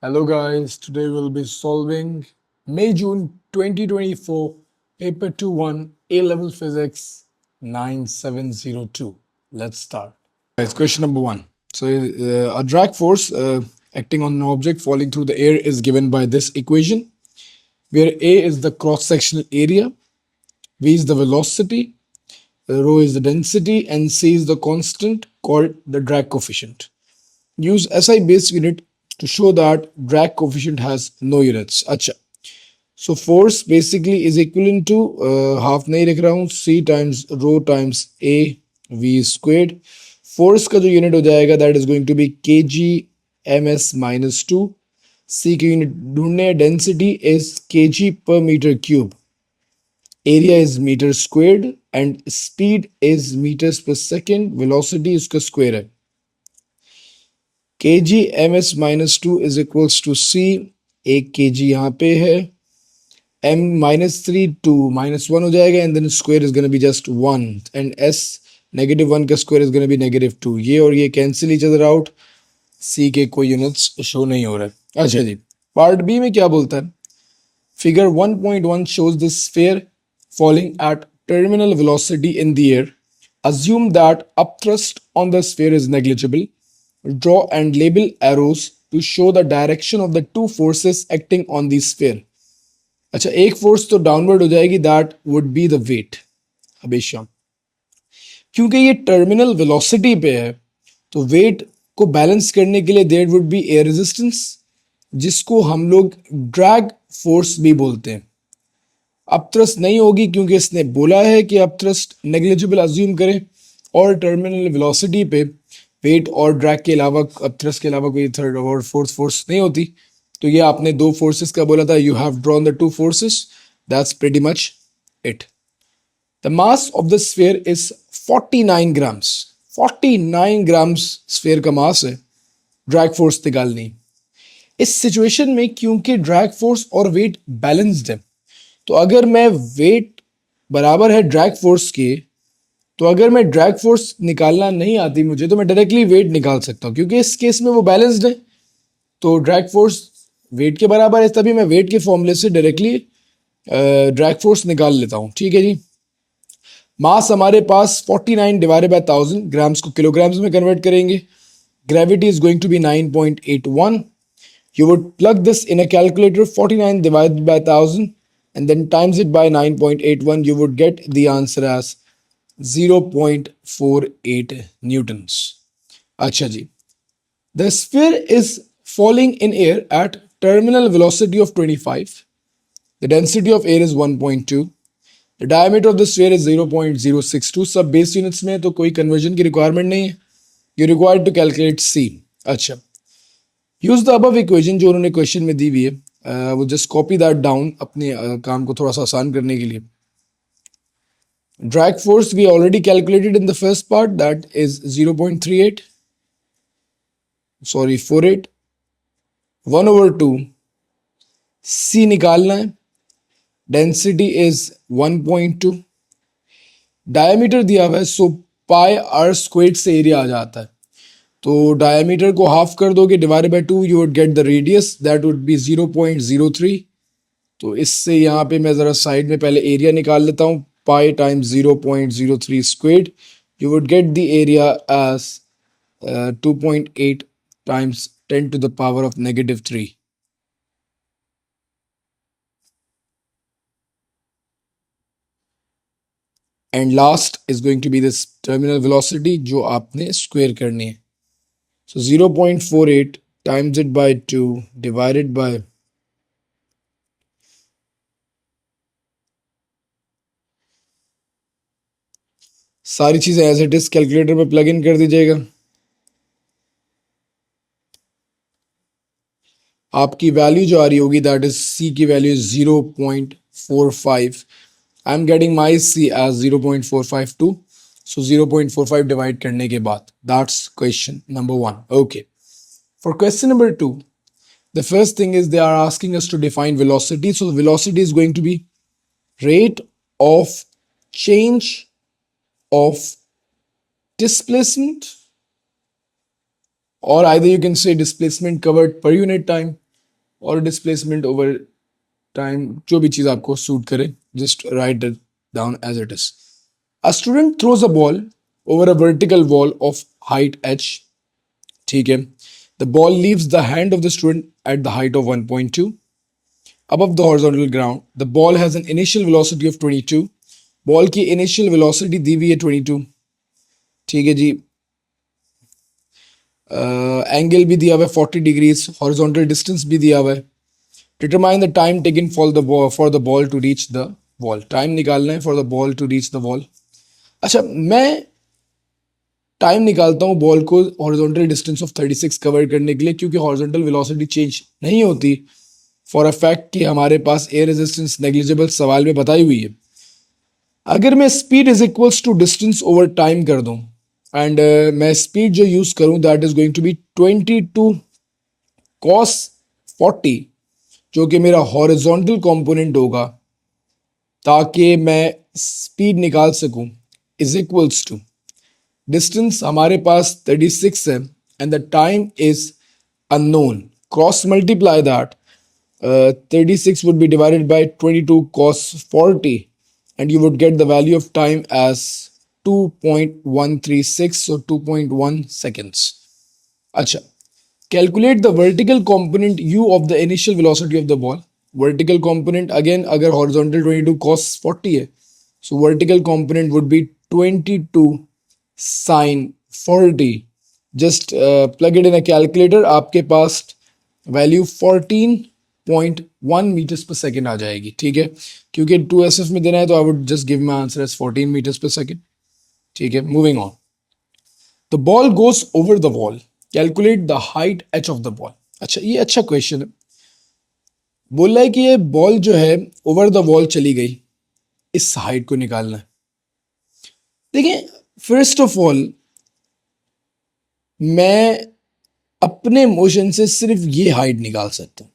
Hello guys, today we'll be solving May-June 2024 Paper 2-1 A-Level Physics 9702. Let's start. Guys, question number 1. So a drag force acting on an object falling through the air is given by this equation, where A is the cross-sectional area, V is the velocity, rho is the density, and C is the constant called the drag coefficient. Use SI base unit to show that drag coefficient has no units. अच्छा, so force basically is equivalent to half नहीं लिख रहा हूँ, C times rho times A V squared. Force का जो unit हो जाएगा that is going to be kg ms minus 2. C की unit ढूंढने, density is kg per meter cube. Area is meter squared and speed is meters per second. Velocity उसका square है. kg ms minus 2 is equals to c. एक kg यहाँ पे है, m minus 3 2 minus 1 हो जाएगा and then square is going to be just 1 and s negative 1 का square is going to be negative 2. ये और ये cancel each other out. c के कोई units show नहीं हो रहा है. अच्छा जी, पार्ट बी में क्या बोलता है? Figure 1.1 shows the sphere falling at terminal velocity in the air. Assume that upthrust on the sphere is negligible. Draw and label arrows to show the direction of the two forces acting on the sphere. अच्छा, एक force तो downward हो जाएगी, that would be the weight. हमेशा क्योंकि ये terminal velocity पे है तो वेट को बैलेंस करने के लिए there would be air resistance, जिसको हम लोग ड्रैग फोर्स भी बोलते हैं. अपथ्रस्ट नहीं होगी क्योंकि इसने बोला है कि अपथ्रस्ट नेग्लिजिबल अज्यूम करें, और टर्मिनल वेलोसिटी पे वेट और ड्रैग के अलावा, अपथ्रस्ट के अलावा कोई थर्ड और फोर्थ फोर्स नहीं होती. तो ये आपने दो फोर्सेस का बोला था, you have drawn the two forces, that's pretty much it. The mass of the sphere is 49 grams. 49 grams sphere का मास है. ड्रैग फोर्स निकालनी. इस सिचुएशन में क्योंकि ड्रैग फोर्स और वेट बैलेंस्ड है, तो अगर मैं वेट बराबर है ड्रैग फोर्स के, तो अगर मैं ड्रैग फोर्स निकालना नहीं आती मुझे, तो मैं डायरेक्टली वेट निकाल सकता हूँ क्योंकि इस केस में वो बैलेंस्ड है. तो ड्रैग फोर्स वेट के बराबर है, तभी मैं वेट के फॉर्मूले से डायरेक्टली ड्रैग फोर्स निकाल लेता हूँ. ठीक है जी. मास हमारे पास 49 डिवाइडेड बाय 1000, ग्राम्स को किलोग्राम्स में कन्वर्ट करेंगे. Gravity is going to be 9.81. You would plug this in a calculator. 49 divided by 1000 and then times it by 9.81. You would get the answer as 0.48 newtons. अच्छा जी. The sphere is falling in air at terminal velocity of 25. The density of air is 1.2. The diameter of the sphere is 0.062. सब base units में, तो कोई conversion की requirement नहीं है. You required to calculate C. अच्छा. Use the above equation जो उन्होंने क्वेश्चन में दी हुई है, वो जस्ट कॉपी दैट डाउन अपने काम को थोड़ा सा आसान करने के लिए. Drag force we already calculated in the first part, that is 0.38, sorry 48, 1/2. C निकालना है. Density is 1.2. डायमीटर दिया हुआ है, सो पाई आर स्क्वायर्ड से एरिया आ जाता है. तो डायमीटर को हाफ कर दोगे, divided by 2, you would get the radius, that would be 0.03. तो इससे यहाँ पे मैं ज़रा साइड में पहले एरिया निकाल लेता हूँ. Pi times 0.03 squared, you would get the area as 2.8 times 10 to the power of -3. And last is going to be this terminal velocity जो आपने स्क्वायर करनी है. So 0.48 times it by 2 divided by सारी चीजें as it is calculator में plug in कर दीजिएगा. आपकी वैल्यू जो आ रही होगी, दैट इज सी की value 0.45. I am getting my C as 0.452. So 0.45 divide करने के बाद, that's question number 1. Okay, for question number 2, the first thing is they are asking us to define velocity. So velocity is going to be rate of change of displacement, or either you can say displacement covered per unit time, और displacement over time, जो भी चीज आपको suit करे, just write it down as it is. A student throws a ball over a vertical wall of height h. ठीक है. The ball leaves the hand of the student at the height of 1.2 above the horizontal ground. The ball has an initial velocity of 22. Ball की initial velocity दी हुई है 22. ठीक है जी. Angle भी दिया हुआ है 40 डिग्रीज. हॉरिजॉन्टल डिस्टेंस भी दिया हुआ है. Determine the time taken for the ball to reach the wall. Time निकालना है for the ball to reach the wall. अच्छा, मैं टाइम निकालता हूँ बॉल को हॉरिजॉन्टल डिस्टेंस ऑफ 36 कवर करने के लिए, क्योंकि हॉरिजॉन्टल वेलोसिटी चेंज नहीं होती फॉर अ फैक्ट कि हमारे पास एयर रेजिस्टेंस नेग्लिजिबल सवाल में बताई हुई है. अगर मैं speed is equals to distance over time कर दूं, एंड मैं स्पीड जो यूज करूं that is going to be 22 cos 40, जो कि मेरा हॉरिजॉन्टल कंपोनेंट होगा, ताकि मैं स्पीड निकाल सकूं, इज इक्वल्स टू डिस्टेंस हमारे पास 36 है and the time is unknown. Cross multiply that. 36 would be divided by 22 cos 40 and you would get the value of time as 2.136, so 2.1 seconds. अच्छा, calculate the vertical component u of the initial velocity of the ball. Vertical component again, अगर horizontal 22 cos 40 है, so vertical component would be 22 sin 40. Just plug it in a calculator, आपके पास value 14.1 meters पर second आ जाएगी. ठीक है, क्योंकि 2SF में देना है तो I would just give my answer as 14 meters पर सेकेंड. ठीक है, moving on. The ball goes over the wall. Calculate the height H of the ball. अच्छा, ये अच्छा क्वेश्चन है. बोल रहा है कि ये बॉल जो है ओवर द वॉल चली गई, इस हाइट को निकालना है. देखिए, फर्स्ट ऑफ ऑल मैं अपने मोशन से सिर्फ ये हाइट निकाल सकता हूं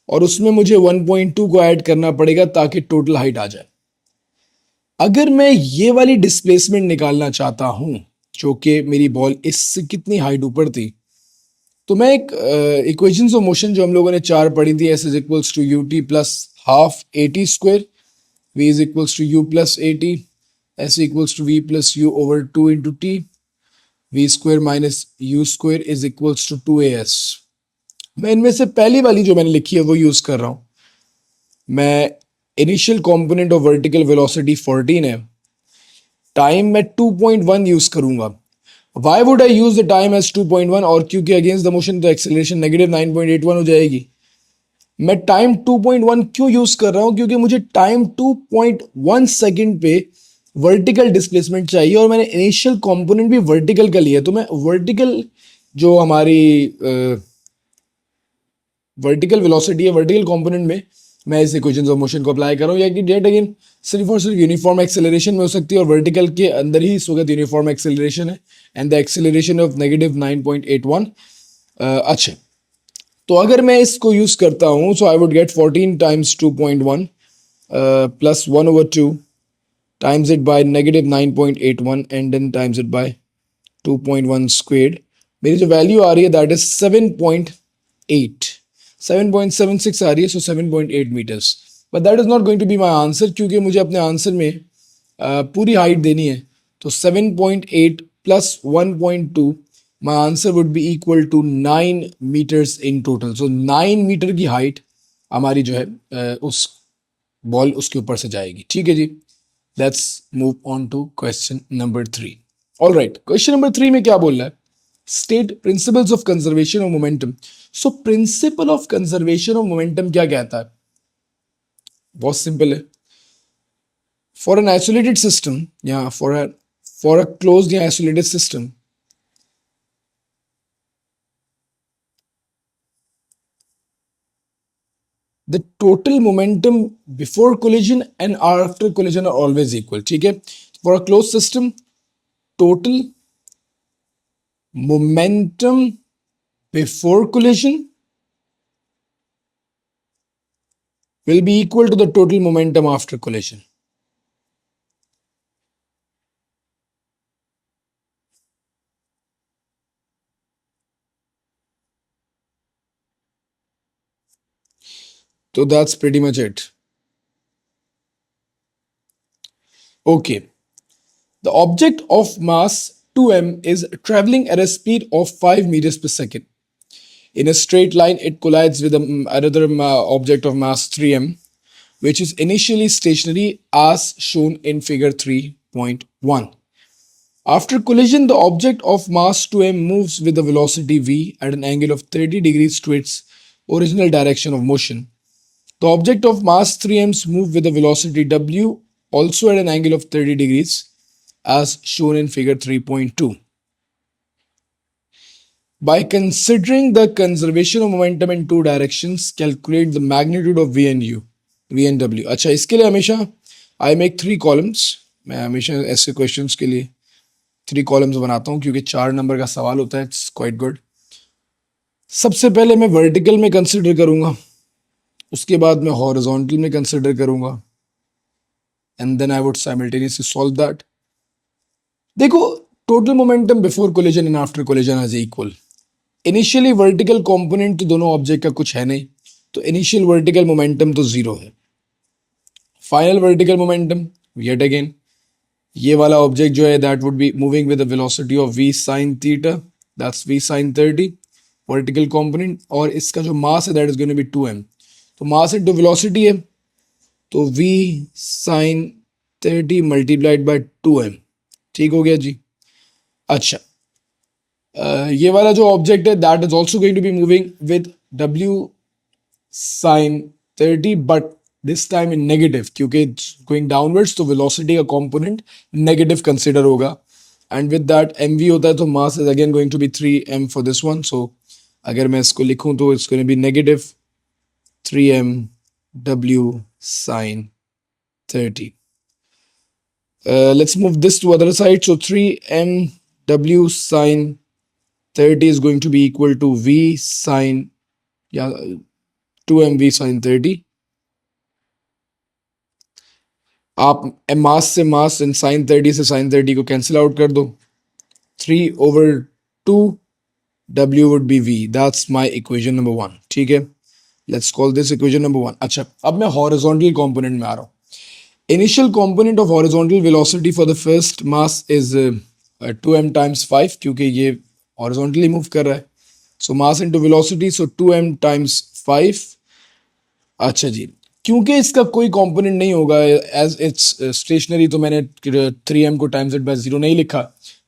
और उसमें मुझे 1.2 को ऐड करना पड़ेगा ताकि टोटल हाइट आ जाए. अगर मैं ये वाली डिस्प्लेसमेंट निकालना चाहता हूं, जो कि मेरी बॉल इससे कितनी हाइट ऊपर थी, तो मैं एक इक्वेशंस ऑफ मोशन जो हम लोगों ने चार पढ़ी थी, S is equals to U T plus half A T square, V is equals to U plus A T, S equals to V plus U over 2 into T, V square minus U square is equals to 2as. मैं इनमें से पहली वाली जो मैंने लिखी है वो यूज कर रहा हूं. मैं initial component of vertical velocity 14 है, टाइम मैं 2.1 यूज करूंगा. Why would I use the time as 2.1? और क्योंकि अगेंस्ट द मोशन तो एक्सेलरेशन नेगेटिव 9.81 हो जाएगी. मैं टाइम 2.1 क्यों यूज कर रहा हूं? क्योंकि मुझे टाइम 2.1 सेकेंड पे वर्टिकल डिस्प्लेसमेंट चाहिए और मैंने इनिशियल कंपोनेंट भी वर्टिकल का लिया, तो मैं वर्टिकल जो हमारी वर्टिकल वेलोसिटी है, वर्टिकल कंपोनेंट में मैं इस इक्वेशंस ऑफ मोशन को अप्लाई कर रहा हूँ. या कि डेट अगेन सिर्फ और सिर्फ यूनिफॉर्म एक्सेलरेशन में हो सकती है और वर्टिकल के अंदर ही इस वक्त यूनिफॉर्म एक्सेलरेशन है and the acceleration of negative 9.81. अच्छा, तो अगर मैं इसको यूज करता हूँ, so I would get 14 times 2.1 plus 1/2 times it by negative 9.81 and then times it by 2.1 squared. मेरी जो वैल्यू आ रही है दैट इज 7.8, 7.76 आ रही है, so 7.8 meters. But that is not going to be my answer, क्योंकि मुझे अपने आंसर में पूरी हाइट देनी है. तो 7.8 plus 1.2, my answer would be equal to 9 meters in total. So 9 meter की हाइट हमारी जो है उस बॉल उसके ऊपर से जाएगी. ठीक है जी. Let's move on to question number 3. All right, question number 3 में क्या बोल रहा है? State principles of conservation of momentum. So principle of conservation of momentum क्या कहता है? बहुत सिंपल है. For an isolated system, yeah, for a closed या isolated system, the total momentum before collision and after collision are always equal. ठीक है? For a closed system, total momentum before collision will be equal to the total momentum after collision. So that's pretty much it. Okay. The object of mass 2m is traveling at a speed of 5 meters per second. In a straight line, it collides with another object of mass 3m, which is initially stationary as shown in figure 3.1. After collision, the object of mass 2m moves with a velocity v at an angle of 30 degrees to its original direction of motion. The object of mass 3m moves with a velocity w also at an angle of 30 degrees as shown in figure 3.2. By considering the conservation of momentum in two directions, calculate the magnitude of v and u, v and w. अच्छा, इसके लिए हमेशा I make 3 columns. मैं हमेशा ऐसे questions के लिए 3 columns बनाता हूँ क्योंकि 4 नंबर का सवाल होता है. It's quite good. सबसे पहले मैं vertical में consider करूँगा, उसके बाद मैं horizontal में consider करूँगा, and then I would simultaneously solve that. देखो, total momentum before collision and after collision is equal. Initially vertical component तो दोनों ऑब्जेक्ट का कुछ है नहीं, तो इनिशियल वर्टिकल मोमेंटम तो जीरो है. Final vertical momentum yet again ये वाला ऑब्जेक्ट जो है that would be moving with the velocity of v sin theta, that's v sin 30 vertical component, और इसका जो मास है that is going to be 2m. तो मास इनटू वेलोसिटी है, तो v sin 30 multiplied by 2m. ठीक हो गया जी. अच्छा, ये वाला जो ऑब्जेक्ट है that is also going to be moving with w sin 30 but this time in negative, क्योंकि गोइंग डाउनवर्ड्स तो वेलोसिटी का कंपोनेंट नेगेटिव कंसिडर होगा, एंड विद दैट mv होता है, तो mass is again going to be 3m for this one. So अगर मैं इसको लिखूं तो it's going to be negative 3m w sin 30. Let's move this to other side. So 3m w sin 30 is going to be equal to v sin 2mv sin 30. आप मास से मास इन sin 30 से sin 30 को cancel out कर दो. 3/2 w would be v. That's my equation number 1. ठीक है, let's call this equation number 1. अच्छा, अब मैं horizontal component में आ रहा हूँ. Initial component of horizontal velocity for the first mass is 2m times 5, क्योंकि ये horizontally move कर रहा है. So mass into velocity, so 2m times 5. अच्छा जी, क्योंकि इसका कोई कंपोनेंट नहीं होगा एज इट्स स्टेशनरी, तो मैंने 3m को टाइम्स इट बाय 0 नहीं लिखा.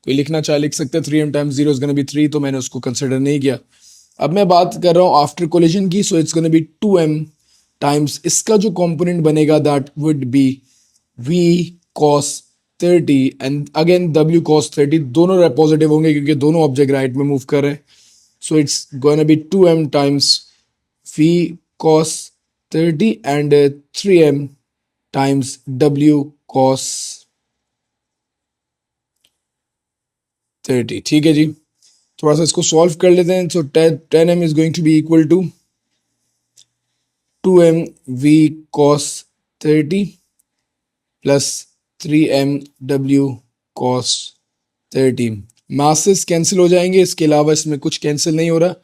कोई लिखना चाहे लिख सकते हैं, 3m times 0 is gonna B 3, तो मैंने उसको कंसिडर नहीं किया. अब मैं बात कर रहा हूँ आफ्टर कोलिजन की, so it's gonna be 2m times इसका जो कंपोनेंट बनेगा that would B v cos 30 and again w cos 30. दोनों पॉजिटिव होंगे क्योंकि दोनों ऑब्जेक्ट राइट में मूव कर रहे हैं. So it's gonna be 2m times v cos 30 and 3m times w cos 30. ठीक है जी, थोड़ा सा इसको सॉल्व कर लेते हैं. सो 10m is going to be equal to 2m v cos 30 plus 3m w cos 30. Masses cancel हो जाएंगे, इसके अलावा इसमें कुछ कैंसिल नहीं हो रहा.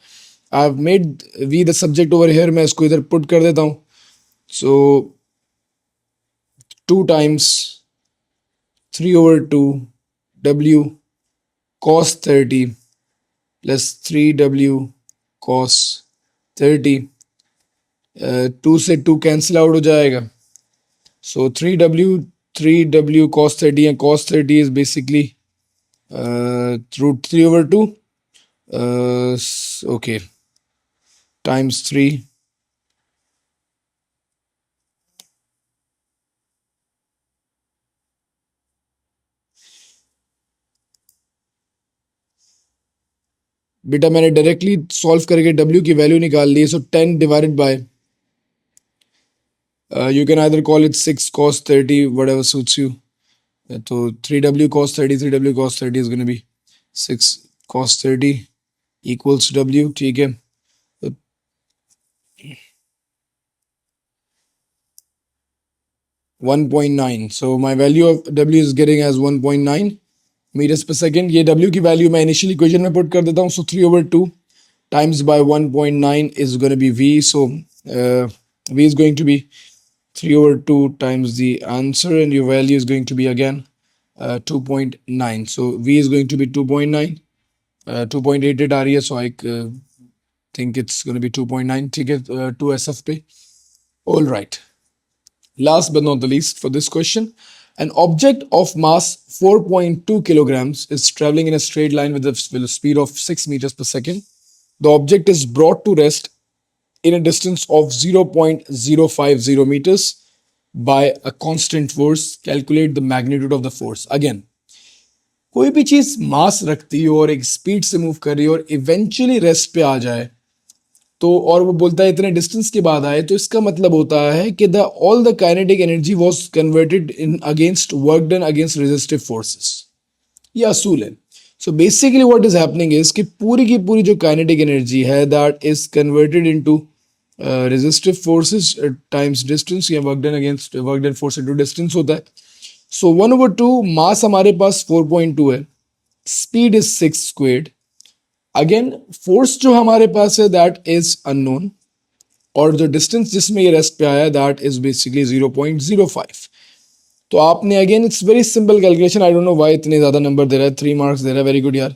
I've made v the subject over here. मैं इसको इधर पुट कर देता हूँ. So 2 times 3/2 w cos 30 plus 3w cos 30. 2 से 2 कैंसिल आउट हो जाएगा. So 3w cos 30 and cos 30 is basically root 3/2. Okay, times 3. बेटा मैंने डायरेक्टली सॉल्व करके w की वैल्यू निकाल ली. सो 10 divided by you can either call it 6 cos 30, whatever suits you. तो 3w cos 30 3w cos 30 is going to be 6 cos 30 equals w. ठीक है, 1.9. So my value of w is getting as 1.9 meters per second. ये w की value मैं initial equation में put कर देता हूँ. So 3/2 times by 1.9 is going to be v. So V is going to be 3 over 2 times the answer, and your value is going to be again 2.9. So V is going to be 2.9. 2.88 आ रही है, so I think it's going to be 2.9. ठीक है, 2SF पे. All right. Last but not the least, for this question, an object of mass 4.2 kilograms is traveling in a straight line with a speed of 6 meters per second. The object is brought to rest in a distance of 0.050 meters by a constant force. Calculate the magnitude of the force. Again, कोई भी चीज मास रखती हो और एक speed से move कर रही हो और इवेंचुअली रेस्ट पे आ जाए, तो और वो बोलता है इतने डिस्टेंस के बाद आए, तो इसका मतलब होता है कि the all the kinetic energy was converted in against work done against resistive forces. ये असूल है. So basically what is happening is कि पूरी की पूरी जो काइनेटिक एनर्जी है that is converted into resistive forces times distance, या work done against work done force into distance होता है. सो 1/2 मास हमारे पास 4.2 है, speed is 6 squared. Again force जो हमारे पास है दैट इज अननोन, और जो डिस्टेंस जिसमें ये रेस्ट पे आया दैट इज बेसिकली 0.05. तो आपने again it's very simple calculation. I don't know why इतने ज़्यादा नंबर दे रहा है, 3 मार्क्स दे रहा है. वेरी गुड यार,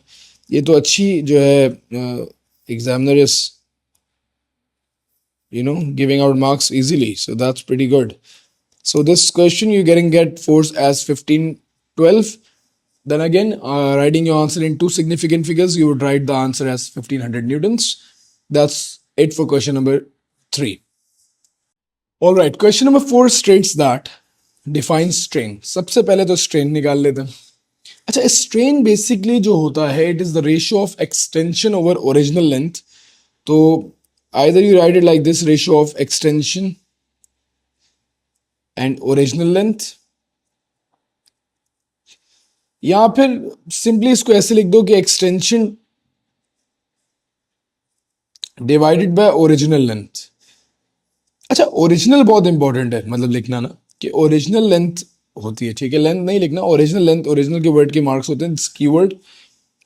ये तो अच्छी जो है examiner is giving out marks easily, so that's pretty good. So this question you're getting get force as 1512. Then again, writing your answer in two significant figures, you would write the answer as 1500 newtons. That's it for question number 3. All right, question number 4 states that define strain. सबसे पहले तो strain निकाल लेते हैं. अच्छा, strain basically जो होता है, it is the ratio of extension over original length. तो either you write it like this, ratio of extension and original length, या फिर सिंपली इसको ऐसे लिख दो कि extension divided by original length. अच्छा, ओरिजिनल बहुत इंपॉर्टेंट है, मतलब लिखना ना कि ओरिजिनल लेंथ होती है, ठीक है, लेंथ नहीं लिखना, ओरिजिनल लेंथ. ओरिजिनल के वर्ड के मार्क्स होते हैं कीवर्ड,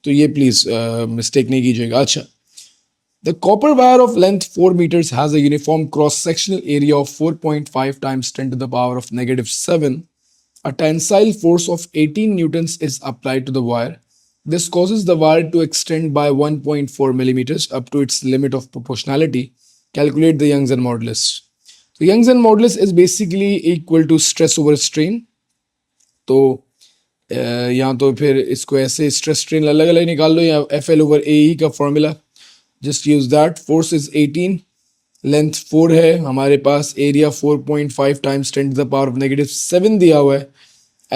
तो ये प्लीज मिस्टेक नहीं कीजिएगा. अच्छा, the copper wire of length 4 meters has a uniform cross-sectional area of 4.5 times 10 to the power of -7. A tensile force of 18 newtons is applied to the wire. This causes the wire to extend by 1.4 millimeters up to its limit of proportionality. Calculate the Young's modulus. So Young's modulus is basically equal to stress over strain. तो या तो फिर इसको ऐसे stress strain अलग अलग निकाल लो, या FL/AE का formula just use that. Force is 18, length 4 है हमारे पास, area 4.5 times 10 to the power of -7 दिया हुआ है,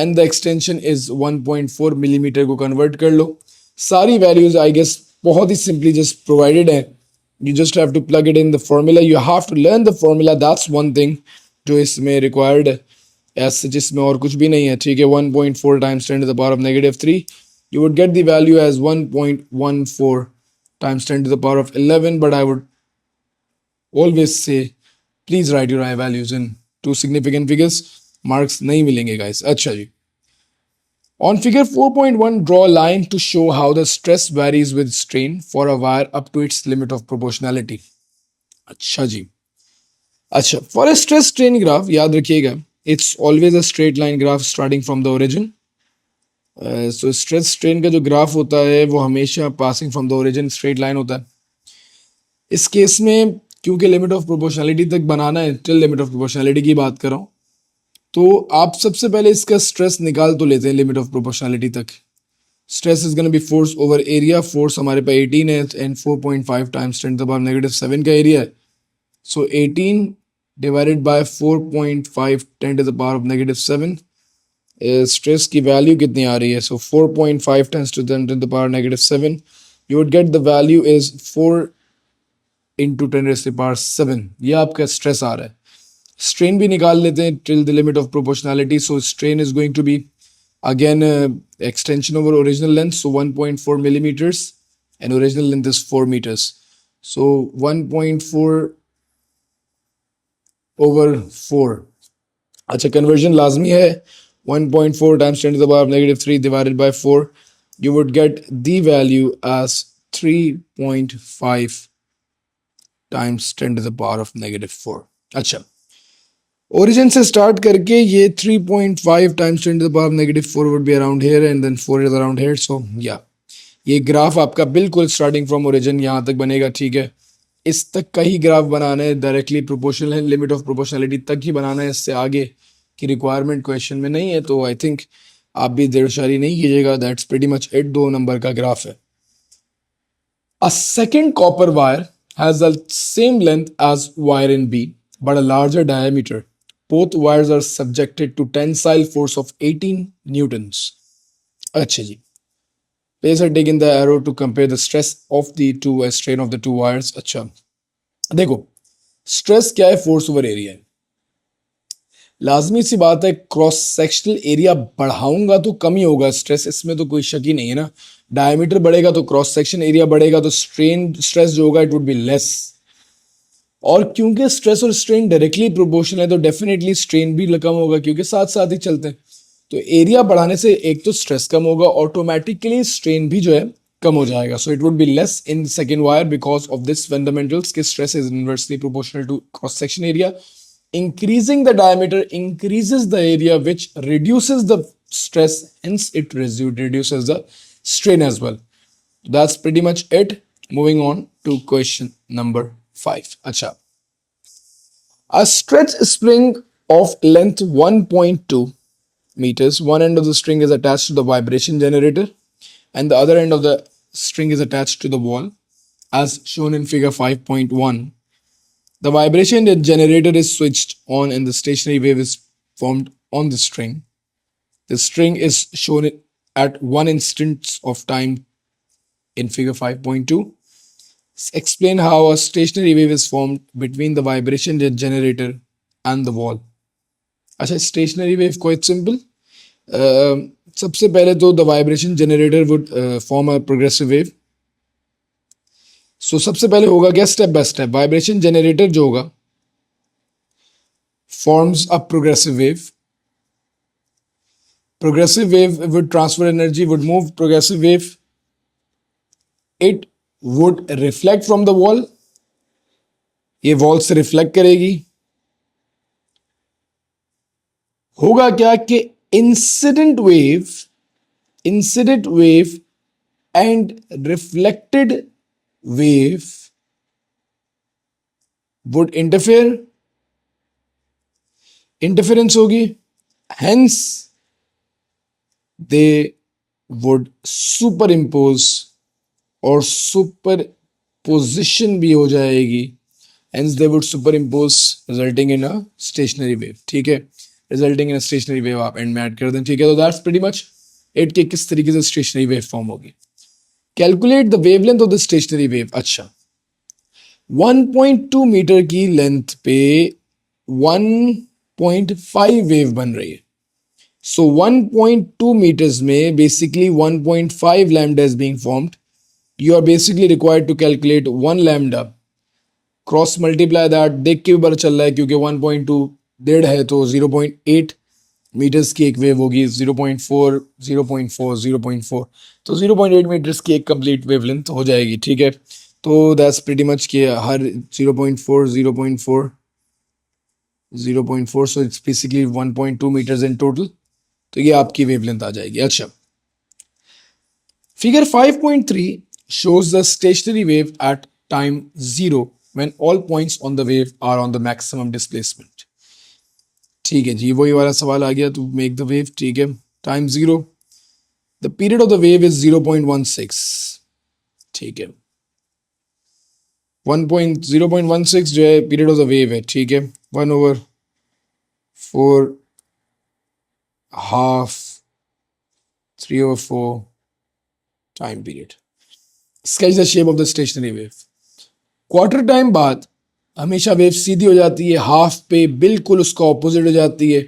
and the extension is 1.4 millimeter को convert कर लो. सारी values I guess बहुत ही simply just provided है. You just have to plug it in the formula. You have to learn the formula. That's one thing जो इसमें required है. ऐसे जिसमें और कुछ भी नहीं है, ठीक है. 1.4 times 10 to the power of -3. You would get the value as 1.14 times 10 to the power of 11, but I would always say please write your I values in two significant figures. Marks नहीं मिलेंगे guys. अच्छा जी, on figure 4.1 draw a line to show how the stress varies with strain for a wire up to its limit of proportionality. अच्छा जी, अच्छा, for a stress strain graph याद रखिएगा, it's always a straight line graph starting from the origin. So stress strain का जो graph होता है वो हमेशा passing from the origin straight line होता है. इस केस में क्योंकि लिमिट ऑफ प्रोपोर्शनैलिटी तक बनाना है, टिल लिमिट ऑफ प्रोपोर्शनैलिटी की बात कर रहा हूँ, तो आप सबसे पहले इसका स्ट्रेस निकाल तो लेते हैं लिमिट ऑफ प्रोपोर्शनैलिटी तक. Stress is gonna be force over area. Force हमारे पास 18 है and 4.5 times 10 to the power -7 का एरिया है. So 18 divided by 4.5 10 to the power of -7. Stress की वैल्यू कितनी आ रही है? सो 4.5 10 to the power -7. You would get the value is 4 into 10 raised to the power 7. ये आपका स्ट्रेस आ रहा है. स्ट्रेन भी निकाल लेते हैं till the limit of proportionality. So strain is going to be again extension over original length. So 1.4 millimeters and original length is 4 meters. So 1.4 over 4. अच्छा, conversion लाजमी है. 1.4 times 10 to the power of -3 divided by 4. You would get the value as 3.5 times 10 to the power of -4. अच्छा, origin से start करके ये 3.5 times 10 to the power -4 would be around here and then 4 is around here. So या ये graph आपका बिल्कुल starting from origin यहाँ तक बनेगा. ठीक है, इस तक का ही ग्राफ बनाना है, डायरेक्टली प्रोपोर्शनल है, लिमिट ऑफ प्रोपोर्शनलिटी तक ही बनाना है, इससे आगे की रिक्वायरमेंट क्वेश्चन में नहीं है. तो आई थिंक आप भी देड़शारी नहीं कीजिएगा. That's pretty much it. 2 number का ग्राफ है. A second copper wire has the same length as wire in B but a larger diameter. Both wires are subjected to tensile force of 18 newtons. अच्छा जी. Place are taken the arrow to compare the stress of the two strain of the two wires. अच्छा देखो, stress क्या है, force over area है. लाजमी सी बात है, cross sectional area बढ़ाऊंगा तो कम ही होगा स्ट्रेस, इसमें तो कोई शक ही नहीं है ना. डायमीटर बढ़ेगा तो क्रॉस सेक्शन एरिया बढ़ेगा, तो स्ट्रेन स्ट्रेस जो होगा इट वुड बी लेस. और क्योंकि स्ट्रेस और स्ट्रेन डायरेक्टली प्रोपोर्शनल है तो डेफिनेटली स्ट्रेन भी कम होगा, क्योंकि साथ साथ ही चलते हैं. तो एरिया बढ़ाने से एक तो स्ट्रेस कम होगा, ऑटोमेटिकली स्ट्रेन भी जो है कम हो जाएगा. So it would be less in second wire because of this fundamentals कि stress is inversely proportional to cross section area. Increasing the diameter increases the area, which reduces the stress, hence it reduces the strain as well. That's pretty much it. Moving on to question number 5. Acha. A stretch spring of length 1.2 meters, one end of the string is attached to the vibration generator and the other end of the string is attached to the wall as shown in figure 5.1. The vibration generator is switched on and the stationary wave is formed on the string. The string is shown at one instant of time in figure 5.2. Explain how a stationary wave is formed between the vibration generator and the wall. अच्छा, stationary wave quite simple. सबसे पहले तो the vibration generator would form a progressive wave. सो सबसे पहले होगा क्या, step by step vibration generator जो होगा forms a progressive wave. Progressive wave would transfer energy, would move progressive wave, it would reflect from the wall, ये wall से reflect करेगी. होगा क्या कि incident wave and reflected wave would interference होगी, hence they would superimpose और superposition भी हो जाएगी, hence they would superimpose resulting in a stationary wave. ठीक है, resulting in a stationary wave आप end में ऐड कर दें. ठीक है, तो that's pretty much it कि किस तरीके से stationary wave फॉर्म होगी. Calculate the wavelength of the stationary wave. अच्छा, 1.2 मीटर की लेंथ पे 1.5 वेव बन रही है. सो 1.2 meters में basically 1.5 lambda is being formed. You are basically required to calculate 1 lambda. Cross multiply that, देख के भी पता चल रहा है क्योंकि 1.2 डेढ़ है तो 0.8 मीटर्स की एक वेव होगी, 0.4 0.4 0.4, तो 0.8 मीटर्स की एक कंप्लीट वेवलेंथ हो जाएगी. ठीक है, तो दैट्स प्रीटी मच कि हर 0.4 0.4 0.4, so it's basically 1.2 meters in total. तो ये आपकी वेवलेंथ आ जाएगी. अच्छा, figure 5.3 shows the stationary wave at time 0 when all points on the wave are on the maximum displacement. ठीक है जी, वही वाला सवाल आ गया. तो मेक द वेव. ठीक है, time 0, the period of the wave is 0.16. ठीक है, 0.16 जो है पीरियड ऑफ द वेव है. ठीक है, 1/4 half 3/4 time period. Sketch the shape of the stationary wave. Quarter time बाद हमेशा वेव सीधी हो जाती है, हाफ पे बिल्कुल उसका ऑपोजिट हो जाती है,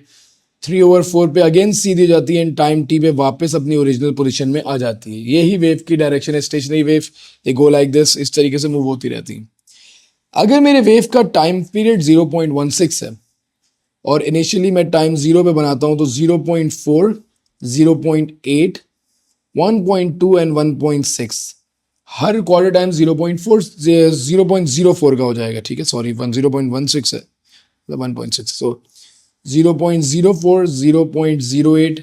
3/4 पे अगेन सीधी हो जाती है, एंड टाइम टी पे वापस अपनी ओरिजिनल पोजीशन में आ जाती है. यही वेव की डायरेक्शन है. Stationary wave they go like this, इस तरीके से मूव होती रहती है. अगर मेरे वेव का टाइम पीरियड 0.16 है और इनिशियली मैं टाइम 0 पे बनाता हूं तो 0.4 0.8 1.2 एंड 1.6 हर क्वार्टर टाइम 0.04 का हो जाएगा. ठीक है, सॉरी 0.16 है, 1.6. सो 0.04, 0.08,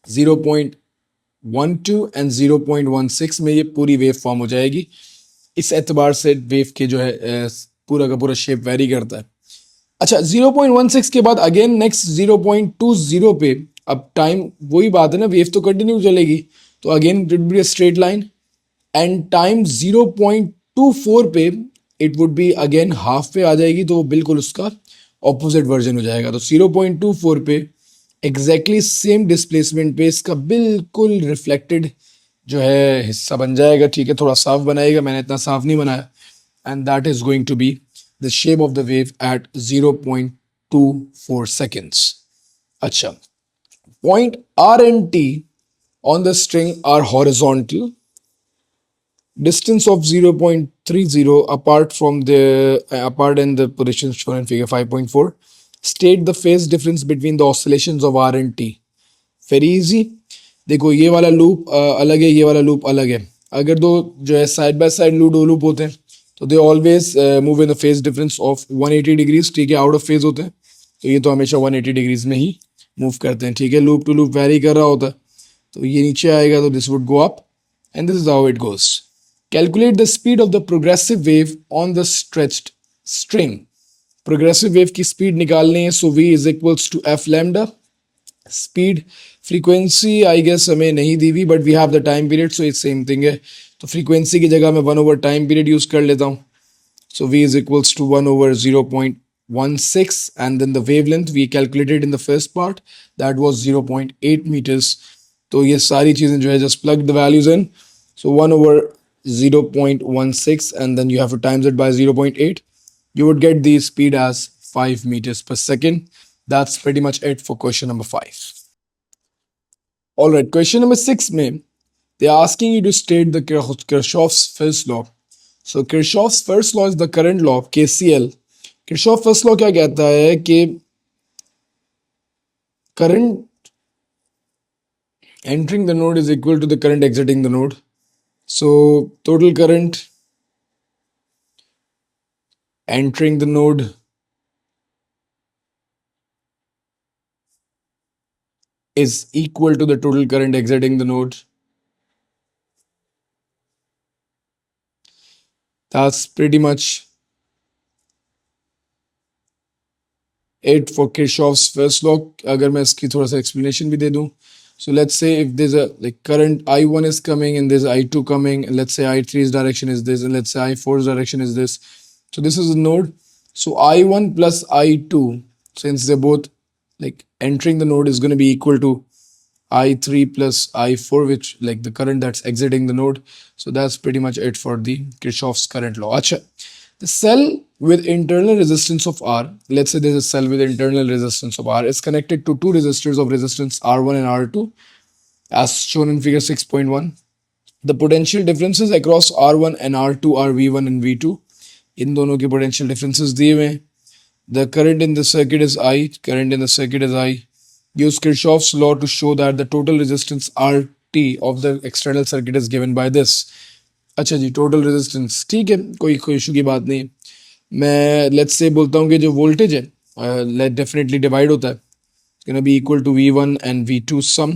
0.12 एंड 0.16 में ये पूरी वेव फॉर्म हो जाएगी। इस एतबार से वेव के जो है पूरा का पूरा शेप वेरी करता है। अच्छा, 0.16 के बाद अगेन नेक्स्ट 0.20 पे, अब टाइम वही बात है ना, वेव तो कंटिन्यू चलेगी, तो again it would be a straight line, and time 0.24 पे it would be again half पे आ जाएगी, तो वो बिल्कुल उसका ऑपोजिट वर्जन हो जाएगा। तो 0.24 पे एग्जैक्टली सेम डिस्प्लेसमेंट पे इसका बिल्कुल रिफ्लेक्टेड जो है हिस्सा बन जाएगा। ठीक है, थोड़ा साफ बनाएगा, मैंने इतना साफ नहीं बनाया, and that is going to be the shape of the wave at 0.24 seconds. अच्छा, point R and T on the string are horizontal. Distance of 0.30 apart in the position shown in figure 5.4. State the phase difference between the oscillations of R and T. Very easy. देखो ये वाला loop अलग है, ये वाला loop अलग है। अगर दो जो है साइड बाय साइड दो लूप होते हैं तो they always move in the phase difference of 180 degrees. ठीक है, आउट ऑफ फेज होते हैं तो ये तो हमेशा 180 डिग्रीज में ही मूव करते हैं। ठीक है, लूप टू लूप वेरी कर रहा होता है, तो ये नीचे आएगा तो this would go up, and this is how it goes. Calculate the speed of the progressive wave on the stretched string. Progressive wave की स्पीड निकालनी है, so v is equals to F lambda. Speed frequency I guess हमें नहीं दी हुई, but we have the time period, so it's same thing है, तो frequency की जगह मैं 1 ओवर टाइम पीरियड यूज कर लेता हूँ। So v is equals to 1 over 0.16, and then the wavelength we calculated in the first part, that was 0.8 meters. तो ये सारी चीजें जो है just plug the values in, so 1 over 0.16 and then you have to times it by 0.8, you would get the speed as 5 meters per second. That's pretty much it for question number 5. All right, question number 6 mein they are asking you to state the Kirchhoff's first law. So Kirchhoff's first law is the current law of KCL. Kirchhoff's first law क्या कहता है कि current entering the node is equal to the current exiting the node. So total current entering the node is equal to the total current exiting the node. That's pretty much it for Kirchhoff's first law. अगर मैं इसकी थोड़ा सा explanation भी दे दूं, so let's say if there's a like current I1 is coming and there's I2 coming, and let's say I3's direction is this, and let's say I4's direction is this. So this is a node. So I1 plus I2, since they're both like entering the node, is going to be equal to I3 plus I4, which like the current that's exiting the node. So that's pretty much it for the Kirchhoff's current law. Acha. The cell with internal resistance of R, let's say there's a cell with internal resistance of R, is connected to two resistors of resistance R1 and R2 as shown in figure 6.1. The potential differences across R1 and R2 are V1 and V2. इन दोनों के potential differences दिए हुए हैं. The current in the circuit is I, current in the circuit is I. Use Kirchhoff's law to show that the total resistance RT of the external circuit is given by this. अच्छा जी, total resistance ठीक है, कोई issue की बात नहीं। मैं let's say बोलता हूँ कि जो वोल्टेज है डेफिनेटली डिवाइड होता है, can be equal to V1 and V2 sum.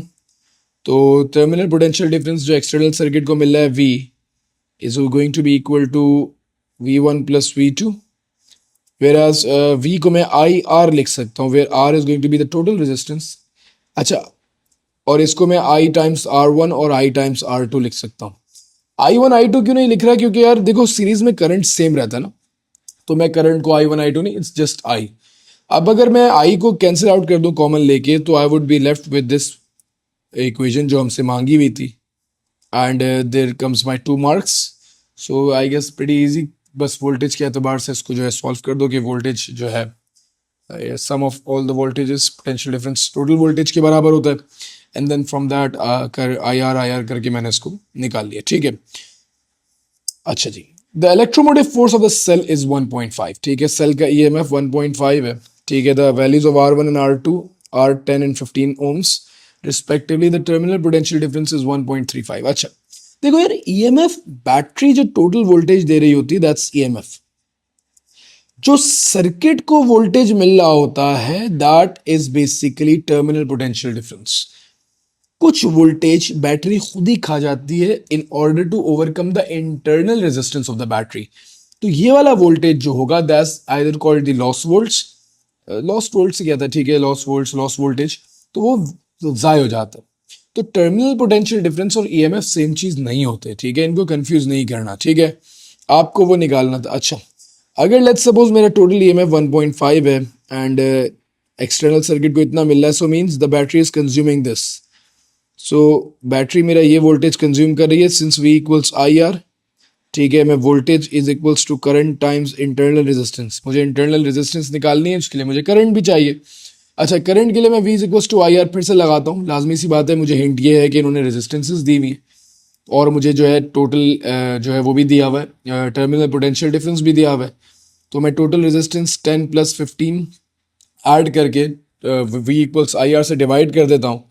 तो टर्मिनल पोटेंशियल डिफरेंस जो एक्सटर्नल सर्किट को मिल रहा है V is going to be equal to V1 plus V2, whereas V को मैं IR लिख सकता हूँ, where R is going to be the total resistance। अच्छा, और इसको मैं I टाइम्स R1 और I टाइम्स R2 लिख सकता हूँ। I1 I2 क्यों नहीं लिख रहा? क्योंकि यार देखो सीरीज में करंट सेम रहता है ना, तो मैं करंट को I1 I2 नहीं, इट्स जस्ट I। अब अगर मैं I को कैंसिल आउट कर दूं कॉमन लेके, तो I would be left with this equation जो हमसे मांगी हुई थी, and there comes my 2 marks. So I guess pretty easy, बस वोल्टेज के एतबार से इसको जो है सॉल्व कर दो कि वोल्टेज जो है sum of all the voltages potential difference total voltage के बराबर होता है, and then from that I R करके मैंने इसको निकाल लिया। ठीक है, अच्छा जी, the electromotive force of the cell is 1.5। ठीक है, सेल का EMF 1.5 है। ठीक है, the values of R1 and R2 are 10 and 15 ohms respectively. The terminal potential difference is 1.35। अच्छा देखो यार, EMF बैटरी जो टोटल वोल्टेज दे रही होती है दैट्स EMF, जो सर्किट को वोल्टेज मिल रहा होता है that is basically terminal potential difference. कुछ वोल्टेज बैटरी खुद ही खा जाती है in order to overcome the internal resistance of the battery. तो ये वाला वोल्टेज जो होगा that's either called the loss volts, loss volt से क्या था, ठीक है, लॉस वोल्ट्स लॉस वोल्टेज, तो वो जाय हो जाता है। तो टर्मिनल पोटेंशियल डिफरेंस और ईएमएफ सेम चीज नहीं होते, ठीक है, इनको कंफ्यूज नहीं करना, ठीक है, आपको वो निकालना था। अच्छा, अगर लेट्स सपोज मेरा टोटल ईएमएफ 1.5 है एंड एक्सटर्नल सर्किट को इतना मिल रहा है, so means the battery is consuming this. So battery मेरा ये वोल्टेज कंज्यूम कर रही है since V equals I R, ठीक है, मैं voltage is equals to current times internal resistance, मुझे इंटरनल रेजिस्टेंस निकालनी है, उसके लिए मुझे करंट भी चाहिए। अच्छा, करंट के लिए मैं V is equals to I R फिर से लगाता हूँ, लाजमी सी बात है, मुझे हिंट ये है कि इन्होंने रेजिस्टेंसेस दी हुई है और मुझे जो है टोटल जो है वो भी दिया हुआ है, टर्मिनल पोटेंशियल डिफरेंस भी दिया हुआ है। तो मैं टोटल रेजिस्टेंस 10 + 15 ऐड करके V इक्वल्स आई आर से डिवाइड कर देता हूँ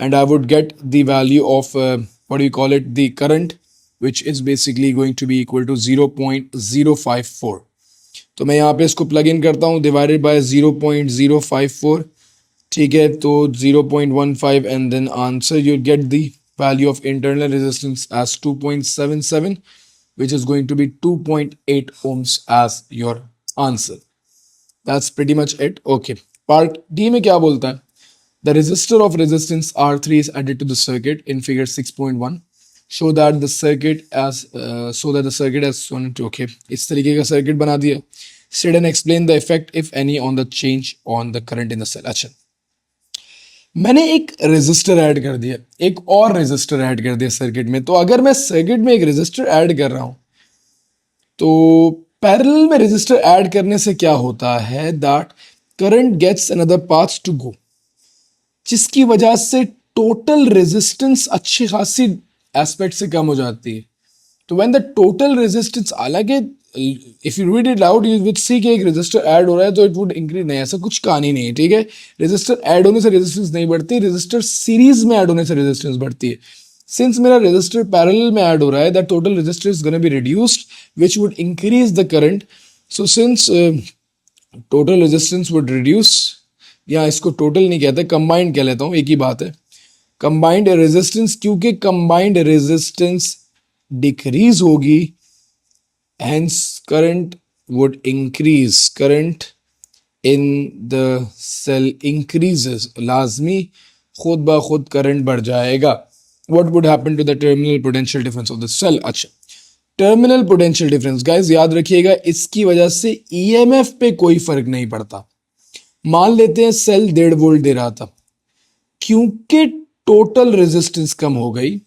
and I would get the value of what you call it the current which is basically going to be equal to 0.054। तो मैं यहाँ पे इसको प्लग इन करता हूँ, डिवाइडेड बाय 0.054, ठीक है, तो 0.15 and then answer you get the value of internal resistance as 2.77 which is going to be 2.8 ohms as your answer। That's pretty much it। Okay, part D में क्या बोलता है, the resistor of resistance R3 is added to the circuit in figure 6.1 show that the circuit as okay, इस तरीके का circuit बना दिया। State and explain the effect if any on the change on the current in the cell। अच्छा, मैंने एक resistor add कर दिया, एक और रेजिस्टर ऐड कर दिया सर्किट में। तो अगर मैं सर्किट में एक रेजिस्टर ऐड कर रहा हूं तो पैरेलल में रेजिस्टर ऐड करने से क्या होता है that current gets another path to go, जिसकी वजह से टोटल रेजिस्टेंस अच्छी खासी एस्पेक्ट से कम हो जाती है। तो व्हेन द टोटल रेजिस्टेंस, हालांकि if you read it out you will see कि एक रेजिस्टर ऐड हो रहा है तो इट वुड इंक्रीज, नहीं, ऐसा कुछ कहानी नहीं है, ठीक है, रेजिस्टर ऐड होने से रेजिस्टेंस नहीं बढ़ती, रेजिस्टर सीरीज में ऐड होने से रेजिस्टेंस बढ़ती है। सिंस मेरा रेजिस्टर पैरेलल में ऐड हो रहा है that total resistor is gonna be reduced which would increase the current. So since total resistance would reduce, या इसको टोटल नहीं कहते, कंबाइंड कह लेता हूँ, एक ही बात है, कंबाइंड रेजिस्टेंस, क्योंकि कंबाइंड रेजिस्टेंस डिक्रीज होगी hence current would increase, current in the cell increases, लाजमी खुद ब खुद करंट बढ़ जाएगा। what would happen to the terminal potential difference of the cell। अच्छा, टर्मिनल पोटेंशियल डिफरेंस गाइस याद रखिएगा, इसकी वजह से ईएमएफ पे कोई फर्क नहीं पड़ता। मान लेते हैं सेल 1.5 वोल्ट दे रहा था, क्योंकि टोटल रेजिस्टेंस कम हो गई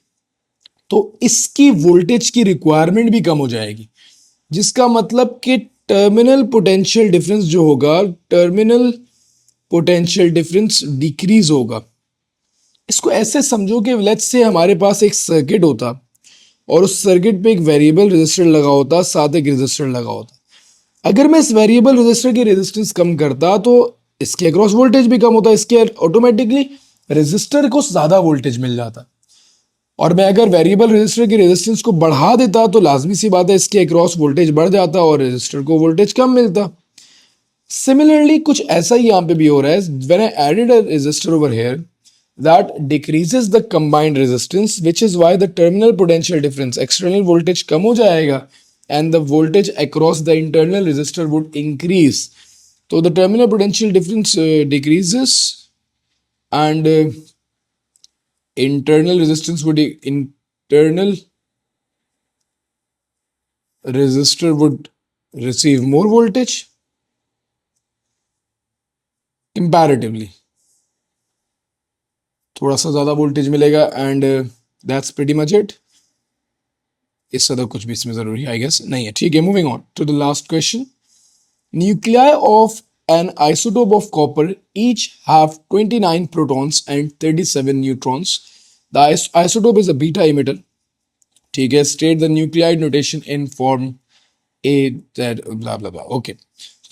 तो इसकी वोल्टेज की रिक्वायरमेंट भी कम हो जाएगी, जिसका मतलब कि टर्मिनल पोटेंशियल डिफरेंस जो होगा, टर्मिनल पोटेंशियल डिफरेंस डिक्रीज होगा। इसको ऐसे समझो कि लेट्स से हमारे पास एक सर्किट होता और उस सर्किट पे एक वेरिएबल रेजिस्टर लगा होता, साथ एक रेजिस्टर लगा होता। अगर मैं इस वेरिएबल रेजिस्टर की रेजिस्टेंस कम करता तो इसके अक्रॉस वोल्टेज भी कम होता, इसके ऑटोमेटिकली रेजिस्टर को ज्यादा वोल्टेज मिल जाता। और मैं अगर वेरिएबल रेजिस्टर की रेजिस्टेंस को बढ़ा देता तो लाजमी सी बात है इसके अक्रॉस वोल्टेज बढ़ जाता और रेजिस्टर को वोल्टेज कम मिलता। सिमिलरली कुछ ऐसा ही यहाँ पे भी हो रहा है, when I added a resistor over here that decreases the combined resistance which is why the terminal potential difference, external voltage कम हो जाएगा and the voltage across the internal resistor would increase. तो the terminal potential difference decreases and internal resistor would receive more voltage comparatively, थोड़ा सा ज्यादा voltage मिलेगा and that's pretty much it. इससे ज्यादा कुछ भी इसमें जरूरी आई गेस नहीं है, ठीक है। Moving on to the last question, nuclei of an isotope of copper each have 29 protons and 37 neutrons. The isotope is a beta emitter, ठीक है, state the nuclide notation in form A that blah blah blah। Okay,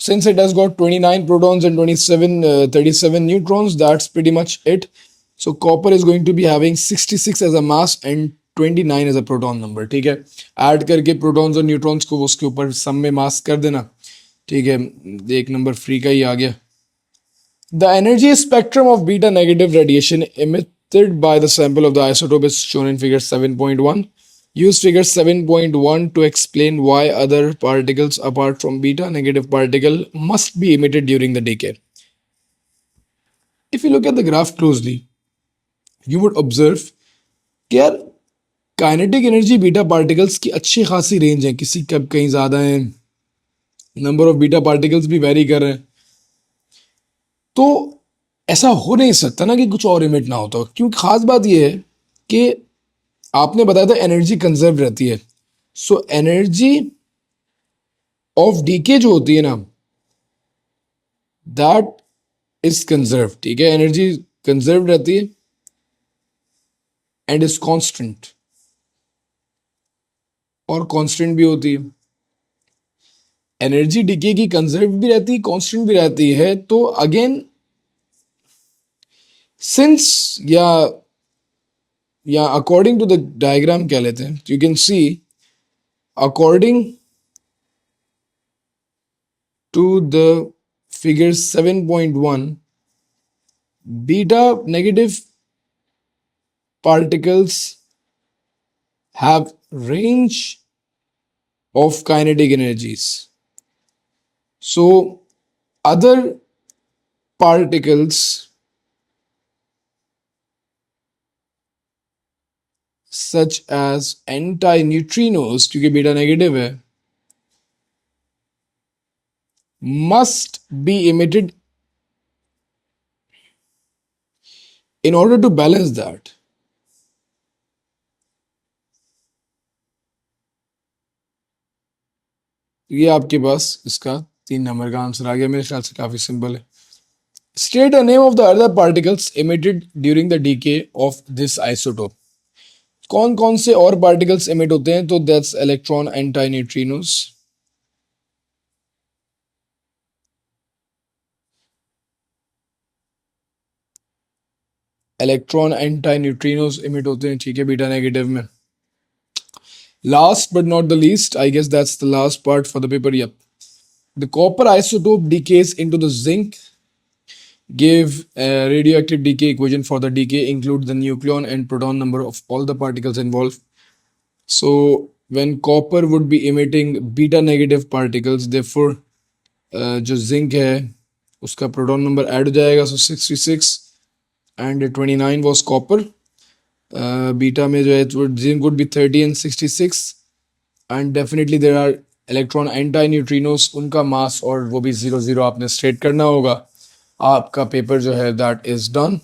since it has got 29 protons and 37 neutrons, that's pretty much it। So copper is going to be having 66 as a mass and 29 as a proton number, ठीक है। Add करके protons और neutrons को उसके ऊपर सम में मास कर देना ठीक है, एक नंबर फ्री का ही आ गया. The energy spectrum of beta negative radiation emitted by the sample of the isotope is shown in figure 7.1. Use figure 7.1 to explain why other particles apart from beta negative particle must be emitted during the decay. If you look at the graph closely, you would observe कि यार kinetic energy beta particles की अच्छी खासी range है, किसी कब कहीं ज़्यादा है, नंबर ऑफ बीटा पार्टिकल्स भी वेरी कर रहे हैं. तो ऐसा हो नहीं सकता ना कि कुछ और इमिट ना होता, क्योंकि खास बात यह है कि आपने बताया था एनर्जी कंजर्व रहती है. सो एनर्जी ऑफ डीके जो होती है ना, दैट इज कंजर्व. ठीक है, एनर्जी कंजर्व रहती है एंड इज कांस्टेंट, और कांस्टेंट भी होती है. एनर्जी डीके की कंजर्व भी रहती है, कांस्टेंट भी रहती है. तो अगेन सिंस या अकॉर्डिंग टू द डायग्राम कह लेते हैं, you can see according to the figure 7.1, beta negative particles have range of kinetic energies. So other particles such as anti-neutrinos, क्योंकि बीटा नेगेटिव है, must be emitted in order to balance that. ये आपके पास इसका 3 number का answer आ गया. मेरे ख्याल से काफी सिंपल है. State the name of the other particles emitted during the decay of this isotope. कौन कौन से और पार्टिकल्स एमिट होते हैं? तो that's electron anti neutrinos, electron anti neutrinos emit होते हैं. ठीक है, बीटा नेगेटिव में. Last but not the least, I guess that's the last part for the paper. Yep, the copper isotope decays into the zinc. Give a radioactive decay equation for the decay. Include the nucleon and proton number of all the particles involved. So when copper would be emitting beta negative particles, therefore जो zinc है उसका proton number add हो जाएगा. So 66 and 29 was copper. Beta में जो है zinc would be 30 and 66, and definitely there are electron anti-neutrinos. उनका mass और वो भी 0 आपने straight करना होगा. आपका पेपर जो है दैट इज डन.